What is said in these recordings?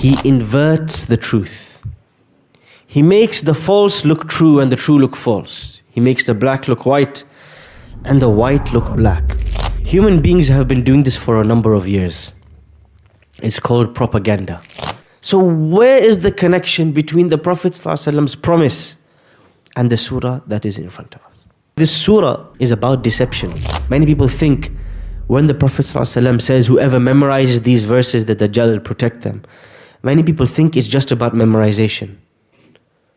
He inverts the truth. He makes the false look true and the true look false. He makes the black look white and the white look black. Human beings have been doing this for a number of years. It's called propaganda. So where is the connection between the Prophet ﷺ's promise and the surah that is in front of us? This surah is about deception. Many people think when the Prophet ﷺ says, whoever memorizes these verses, the Dajjal will protect them. Many people think it's just about memorization.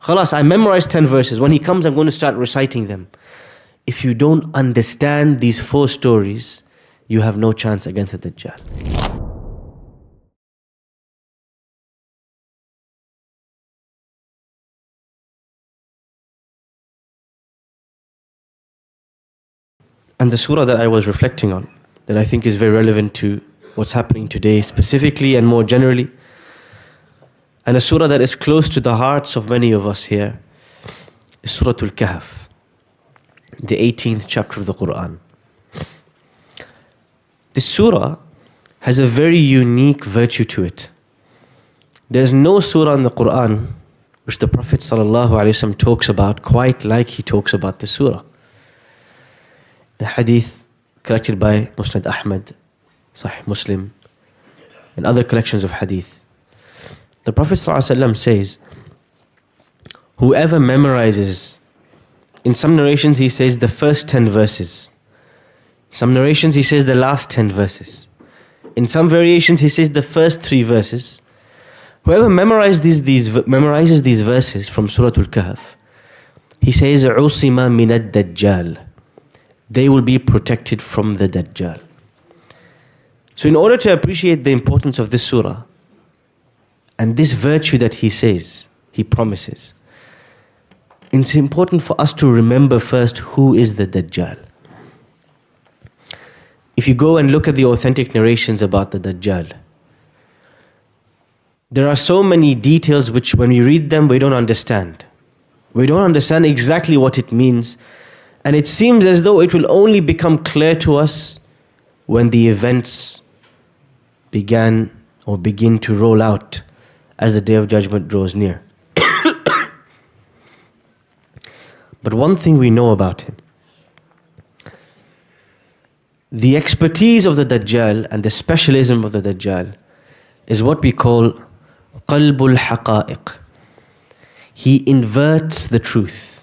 Khalas, I memorized 10 verses. When he comes, I'm going to start reciting them. If you don't understand these 4 stories, you have no chance against the Dajjal. And the surah that I was reflecting on, that I think is very relevant to what's happening today specifically and more generally, and a surah that is close to the hearts of many of us here, is Surah Al-Kahf, the 18th chapter of the Quran. This surah has a very unique virtue to it. There's no surah in the Quran which the Prophet ﷺ talks about quite like he talks about the surah. A hadith collected by Musnad Ahmad, Sahih Muslim, and other collections of hadith. The Prophet ﷺ says, whoever memorizes, in some narrations he says the first 10 verses. Some narrations he says the last 10 verses. In some variations he says the first 3 verses. Whoever memorizes these verses from Surah Al-Kahf, he says, عُصِمَ مِنَ الدَّجَّالِ, they will be protected from the Dajjal. So in order to appreciate the importance of this surah and this virtue that he says, he promises, it's important for us to remember first who is the Dajjal. If you go and look at the authentic narrations about the Dajjal, there are so many details which when we read them we don't understand. We don't understand exactly what it means. And it seems as though it will only become clear to us when the events begin to roll out as the Day of Judgment draws near. But one thing we know about him, the expertise of the Dajjal and the specialism of the Dajjal is what we call qalbul haqa'iq. He inverts the truth.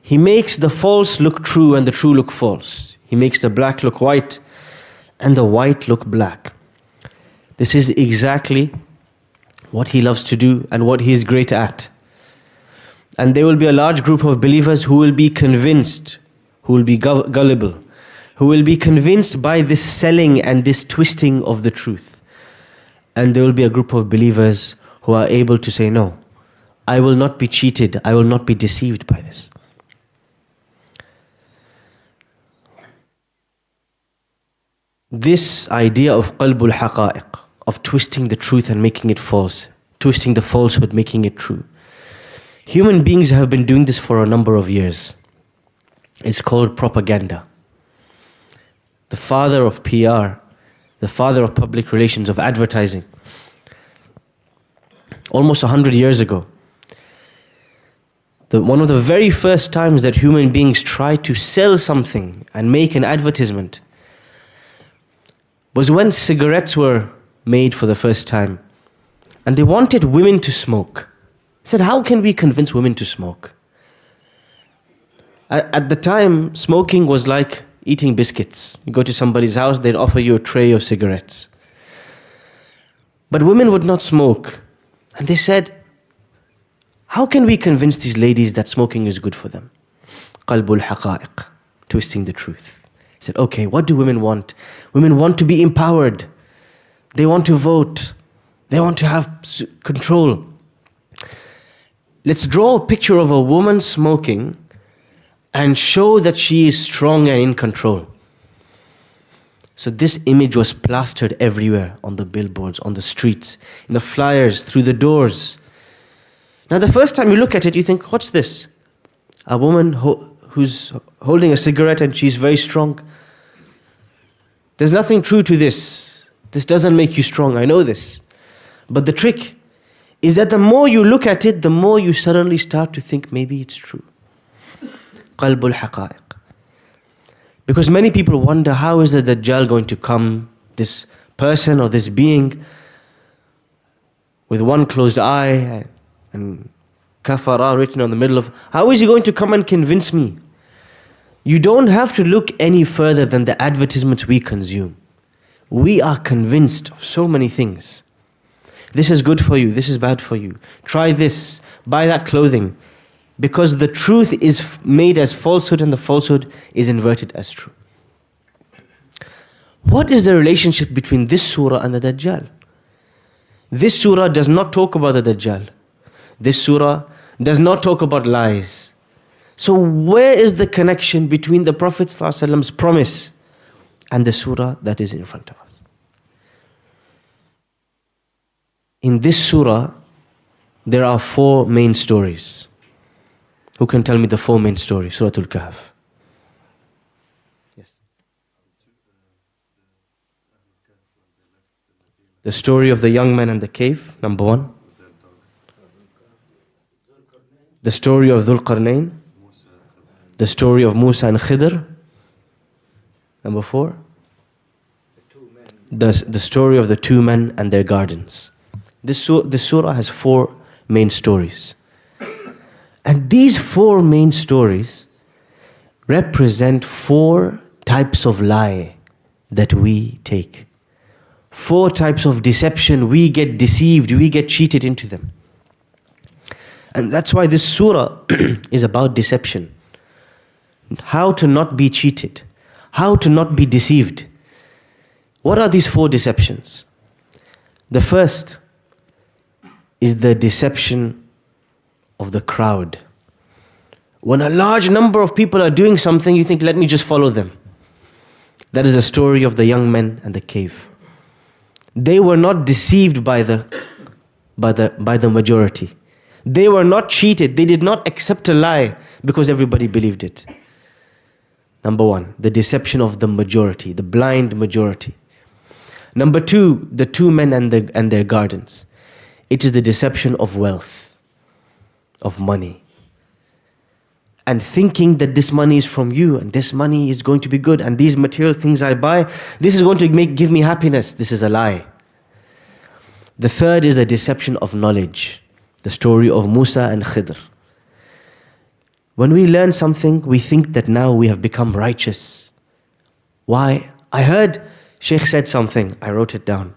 He makes the false look true and the true look false. He makes the black look white and the white look black. This is exactly what he loves to do and what he is great at. And there will be a large group of believers who will be convinced, who will be gullible, who will be convinced by this selling and this twisting of the truth. And there will be a group of believers who are able to say, no, I will not be cheated, I will not be deceived by this. This idea of qalbul haqa'iq, of twisting the truth and making it false, twisting the falsehood, making it true. Human beings have been doing this for a number of years. It's called propaganda. The father of PR, the father of public relations, of advertising. Almost 100 years ago, one of the very first times that human beings tried to sell something and make an advertisement was when cigarettes were made for the first time. And they wanted women to smoke. They said, how can we convince women to smoke? At the time, smoking was like eating biscuits. You go to somebody's house, they'd offer you a tray of cigarettes. But women would not smoke. And they said, how can we convince these ladies that smoking is good for them? Qalbul haqa'iq, twisting the truth. He said, okay, what do women want? Women want to be empowered. They want to vote. They want to have control. Let's draw a picture of a woman smoking and show that she is strong and in control. So this image was plastered everywhere, on the billboards, on the streets, in the flyers, through the doors. Now the first time you look at it, you think, what's this? A woman who's holding a cigarette and she's very strong. There's nothing true to this. This doesn't make you strong, I know this. But the trick is that the more you look at it, the more you suddenly start to think maybe it's true. Qalbul haqa'iq. Because many people wonder, how is the Dajjal going to come, this person or this being with one closed eye and kafara written on the middle of, how is he going to come and convince me? You don't have to look any further than the advertisements we consume. We are convinced of so many things. This is good for you, this is bad for you. Try this, buy that clothing. Because the truth is made as falsehood and the falsehood is inverted as true. What is the relationship between this surah and the Dajjal? This surah does not talk about the Dajjal. This surah does not talk about lies. So where is the connection between the Prophet ﷺ's promise and the surah that is in front of us? In this surah, there are 4 main stories. Who can tell me the 4 main stories? Surah Al-Kahf. Yes. The story of the young man and the cave, number 1. The story of Dhul Qarnayn. The story of Musa and Khidr. Number 4. The story of the 2 men and their gardens. This surah has 4 main stories. And these 4 main stories represent 4 types of lie that we take. 4 types of deception. We get deceived, we get cheated into them. And that's why this surah is about deception. How to not be cheated. How to not be deceived. What are these 4 deceptions? The first is the deception of the crowd. When a large number of people are doing something, you think, let me just follow them. That is the story of the young men and the cave. They were not deceived by the majority. They were not cheated. They did not accept a lie because everybody believed it. Number 1, the deception of the majority, the blind majority. Number 2, the 2 men and their gardens. It is the deception of wealth, of money. And thinking that this money is from you and this money is going to be good and these material things I buy, this is going to give me happiness. This is a lie. The third is the deception of knowledge. The story of Musa and Khidr. When we learn something, we think that now we have become righteous. Why? I heard Sheikh said something. I wrote it down.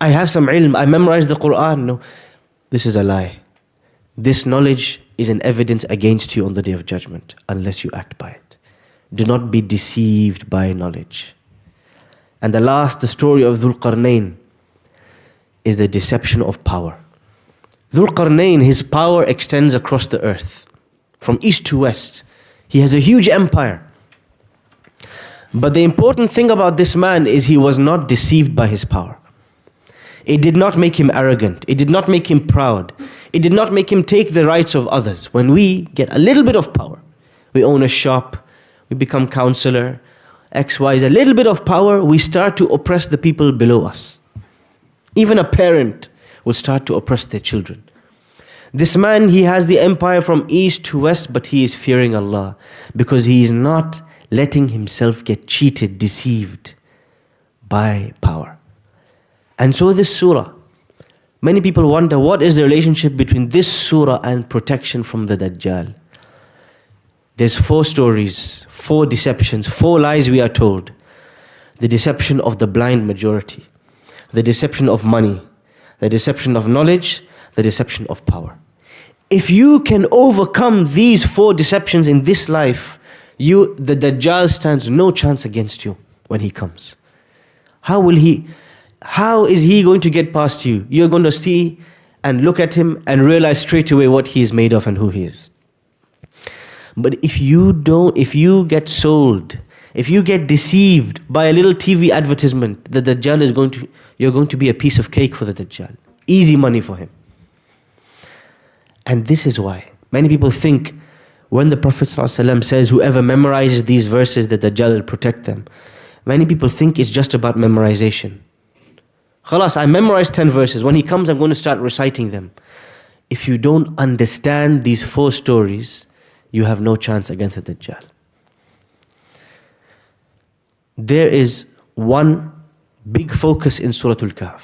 I have some ilm. I memorized the Quran. No, this is a lie. This knowledge is an evidence against you on the Day of Judgment unless you act by it. Do not be deceived by knowledge. And the last, the story of Dhul Qarnayn, is the deception of power. Dhul Qarnayn, his power extends across the earth, from east to west. He has a huge empire. But the important thing about this man is he was not deceived by his power. It did not make him arrogant. It did not make him proud. It did not make him take the rights of others. When we get a little bit of power, we own a shop, we become counselor, X, Y, Z, a little bit of power, we start to oppress the people below us. Even a parent will start to oppress their children. This man, he has the empire from east to west, but he is fearing Allah because he is not letting himself get cheated, deceived by power. And so this surah, many people wonder, what is the relationship between this surah and protection from the Dajjal? There's 4 stories, 4 deceptions, 4 lies we are told. The deception of the blind majority, the deception of money, the deception of knowledge, the deception of power. If you can overcome these 4 deceptions in this life, the Dajjal stands no chance against you when he comes. How is he going to get past you? You're going to see and look at him and realize straight away what he is made of and who he is. But if you get sold, if you get deceived by a little TV advertisement, the Dajjal you're going to be a piece of cake for the Dajjal. Easy money for him. And this is why many people think when the Prophet ﷺ says, whoever memorizes these verses, the Dajjal will protect them. Many people think it's just about memorization. Khalas, I memorized 10 verses. When he comes, I'm going to start reciting them. If you don't understand these 4 stories, you have no chance against the Dajjal. There is one big focus in Surah Al-Kahf.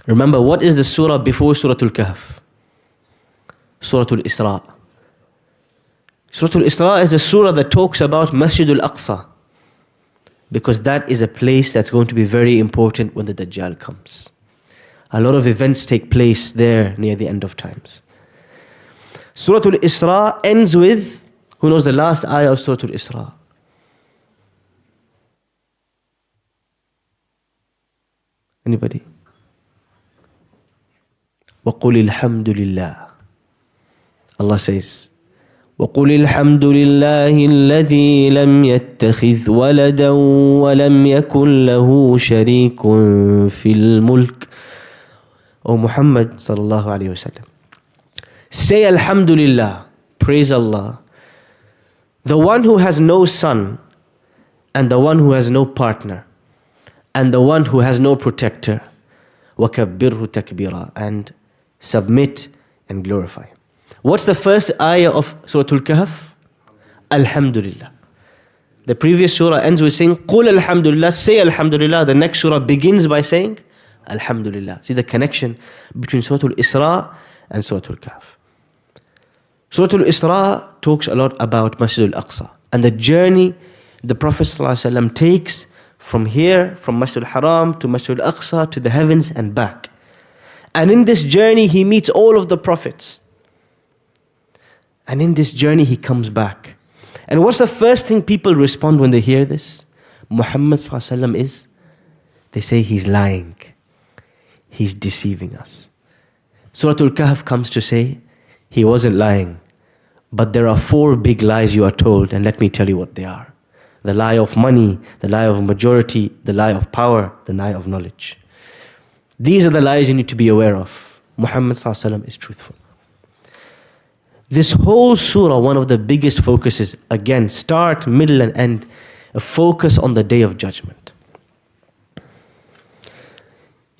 Remember, what is the surah before Surah Al-Kahf? Surah Al-Isra. Surah Al-Isra is a surah that talks about Masjid Al-Aqsa, because that is a place that's going to be very important when the Dajjal comes. A lot of events take place there near the end of times. Surah Al-Isra ends with, who knows the last ayah of Surah Al-Isra? Anybody? وَقُلِ الْحَمْدُ لِلَّهِ. Allah says, وَقُلِ الْحَمْدُ لِلَّهِ الَّذِي لَمْ يَتَّخِذْ وَلَدًا وَلَمْ يَكُنْ لَهُ شَرِيكٌ فِي الْمُلْكِ. O Muhammad sallallahu alayhi wasallam, say Alhamdulillah, praise Allah, the one who has no son, and the one who has no partner, and the one who has no protector. وَكَبِّرْهُ تَكْبِيرًا, and submit and glorify. What's the first ayah of Surah Al-Kahf? Alhamdulillah. The previous surah ends with saying, قُلْ Alhamdulillah, say Alhamdulillah. The next surah begins by saying, Alhamdulillah. See the connection between Surah Al-Isra and Surah Al-Kahf. Surah Al-Isra talks a lot about Masjid Al-Aqsa and the journey the Prophet ﷺ takes from here, from Masjid Al-Haram to Masjid Al-Aqsa to the heavens and back. And in this journey he meets all of the prophets. And in this journey he comes back. And what's the first thing people respond when they hear this? Muhammad ﷺ is, they say he's lying. He's deceiving us. Surah Al-Kahf comes to say, he wasn't lying. But there are 4 big lies you are told, and let me tell you what they are. The lie of money, the lie of majority, the lie of power, the lie of knowledge. These are the lies you need to be aware of. Muhammad ﷺ is truthful. This whole surah, one of the biggest focuses, again, start, middle and end, a focus on the Day of Judgment.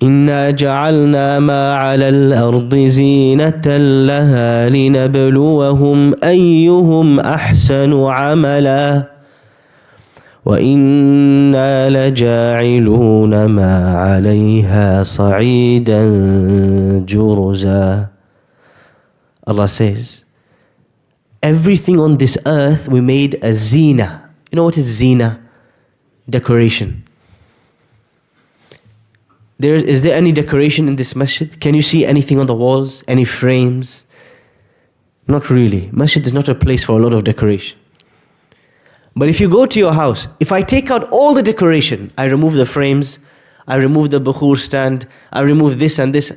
إِنَّا جَعَلْنَا مَا عَلَى الْأَرْضِ زِينَةً لَهَا لِنَبْلُوَهُمْ أَيُّهُمْ أَحْسَنُ عَمَلًا وَإِنَّا لَجَاعِلُونَ مَا عَلَيْهَا صَعِيدًا جُرُزًا. Allah says, everything on this earth we made a zina. You know what is zina? Decoration. Is there any decoration in this masjid? Can you see anything on the walls? Any frames? Not really. Masjid is not a place for a lot of decoration. But if you go to your house, if I take out all the decoration, I remove the frames, I remove the bukhur stand, I remove this and this,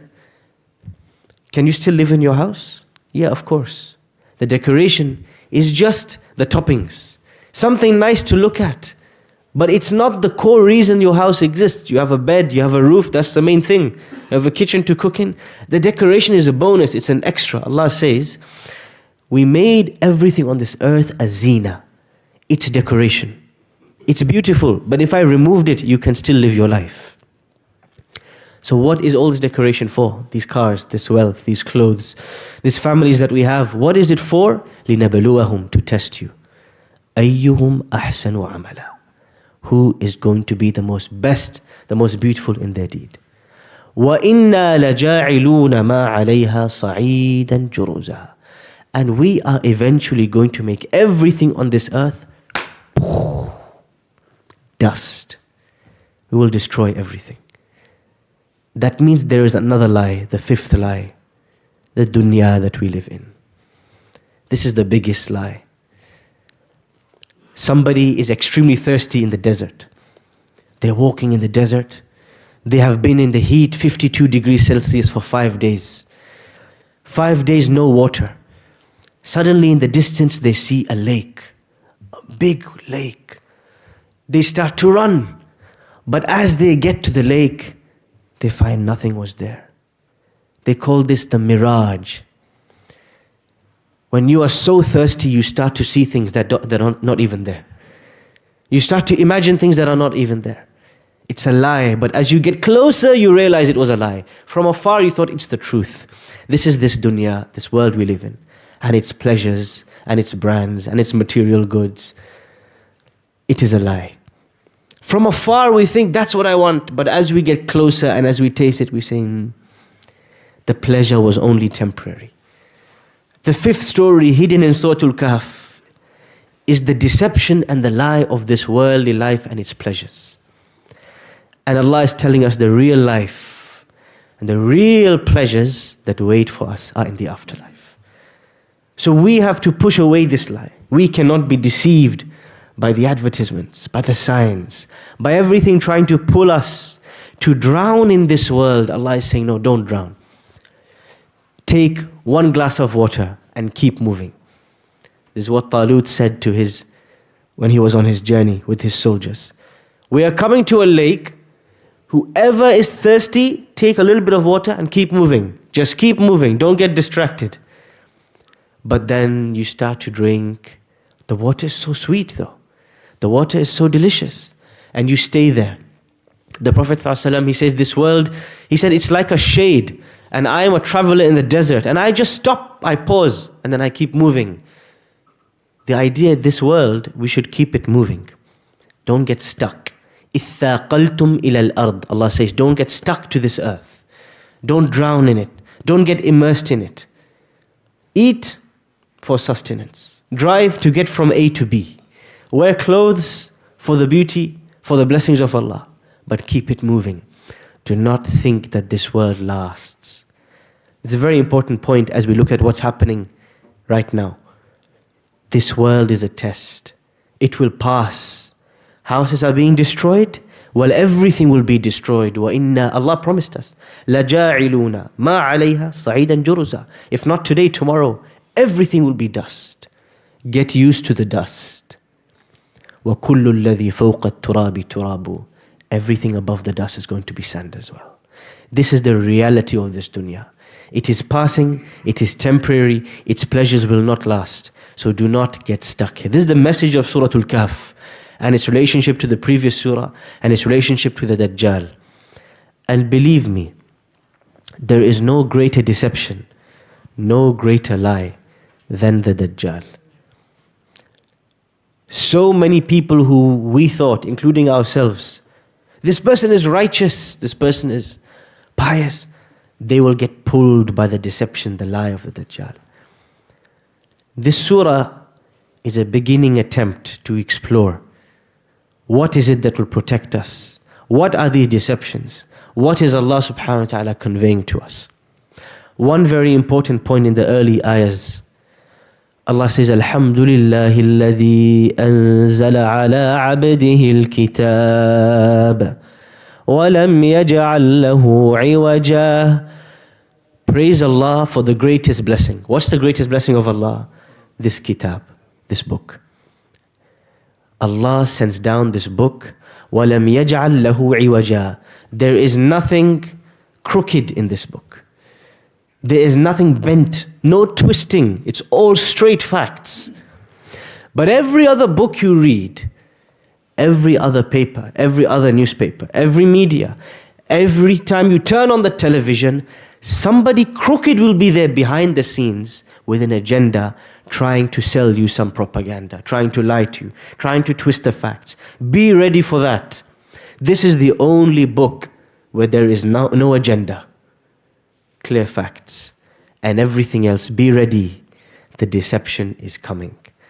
can you still live in your house? Yeah, of course. The decoration is just the toppings. Something nice to look at. But it's not the core reason your house exists. You have a bed, you have a roof, that's the main thing. You have a kitchen to cook in. The decoration is a bonus, it's an extra. Allah says, we made everything on this earth a zina. It's decoration. It's beautiful, but if I removed it, you can still live your life. So what is all this decoration for? These cars, this wealth, these clothes, these families that we have. What is it for? لِنَبَلُوَهُمْ, to test you. أَيُّهُمْ أَحْسَنُ عَمَلًا. Who is going to be the most best, the most beautiful in their deed. وَإِنَّا لَجَاعِلُونَ مَا عَلَيْهَا صَعِيدًا جُرُزًا. And we are eventually going to make everything on this earth dust. We will destroy everything. That means there is another lie, the 5th lie, the dunya that we live in. This is the biggest lie. Somebody is extremely thirsty in the desert. They're walking in the desert. They have been in the heat, 52 degrees Celsius for 5 days. 5 days, no water. Suddenly in the distance they see a lake, a big lake. They start to run. But as they get to the lake, they find nothing was there. They call this the Mirage. When you are so thirsty, you start to see things that are not even there. You start to imagine things that are not even there. It's a lie, but as you get closer, you realize it was a lie. From afar, you thought it's the truth. This is this dunya, this world we live in, and its pleasures, and its brands, and its material goods. It is a lie. From afar, we think that's what I want, but as we get closer and as we taste it, we say, the pleasure was only temporary. The fifth story hidden in Surah Al-Kahf is the deception and the lie of this worldly life and its pleasures. And Allah is telling us the real life and the real pleasures that wait for us are in the afterlife. So we have to push away this lie. We cannot be deceived by the advertisements, by the signs, by everything trying to pull us to drown in this world. Allah is saying, no, don't drown. Take one glass of water and keep moving. This is what Talut said to when he was on his journey with his soldiers. We are coming to a lake. Whoever is thirsty, take a little bit of water and keep moving. Just keep moving. Don't get distracted. But then you start to drink. The water is so sweet though. The water is so delicious. And you stay there. The Prophet ﷺ, he says, this world, he said, it's like a shade. And I am a traveler in the desert. And I just stop, I pause, and then I keep moving. The idea, this world, we should keep it moving. Don't get stuck. إِثَّاقَلْتُمْ إِلَى الْأَرْضِ. Allah says, don't get stuck to this earth. Don't drown in it. Don't get immersed in it. Eat for sustenance. Drive to get from A to B. Wear clothes for the beauty, for the blessings of Allah. But keep it moving. Do not think that this world lasts. It's a very important point as we look at what's happening right now. This world is a test. It will pass. Houses are being destroyed. Well, everything will be destroyed. Allah promised us. لَجَاعِلُونَ مَا عَلَيْهَا صَعِيدًا جُرُزًا. If not today, tomorrow, everything will be dust. Get used to the dust. وَكُلُّ الَّذِي فَوْقَ التُّرَابِ تُرَابُ. Everything above the dust is going to be sand as well. This is the reality of this dunya. It is passing, it is temporary, its pleasures will not last. So do not get stuck here. This is the message of Surah Al-Kahf and its relationship to the previous surah and its relationship to the Dajjal. And believe me, there is no greater deception, no greater lie than the Dajjal. So many people who we thought, including ourselves, this person is righteous, this person is pious, they will get pulled by the deception, the lie of the Dajjal. This surah is a beginning attempt to explore what is it that will protect us? What are these deceptions? What is Allah subhanahu wa ta'ala conveying to us? One very important point in the early ayahs, Allah says, Alhamdulillahi alladhi anzala ala abdihi al-kitab wa lam yaj'al lahu iwaja. Praise Allah for the greatest blessing. What's the greatest blessing of Allah? This kitab, this book. Allah sends down this book. وَلَمْ يَجْعَلْ لَهُ عِوَجًا. There is nothing crooked in this book. There is nothing bent, no twisting. It's all straight facts. But every other book you read, every other paper, every other newspaper, every media, every time you turn on the television, somebody crooked will be there behind the scenes with an agenda, trying to sell you some propaganda, trying to lie to you, trying to twist the facts. Be ready for that. This is the only book where there is no agenda, clear facts, and everything else. Be ready. The deception is coming.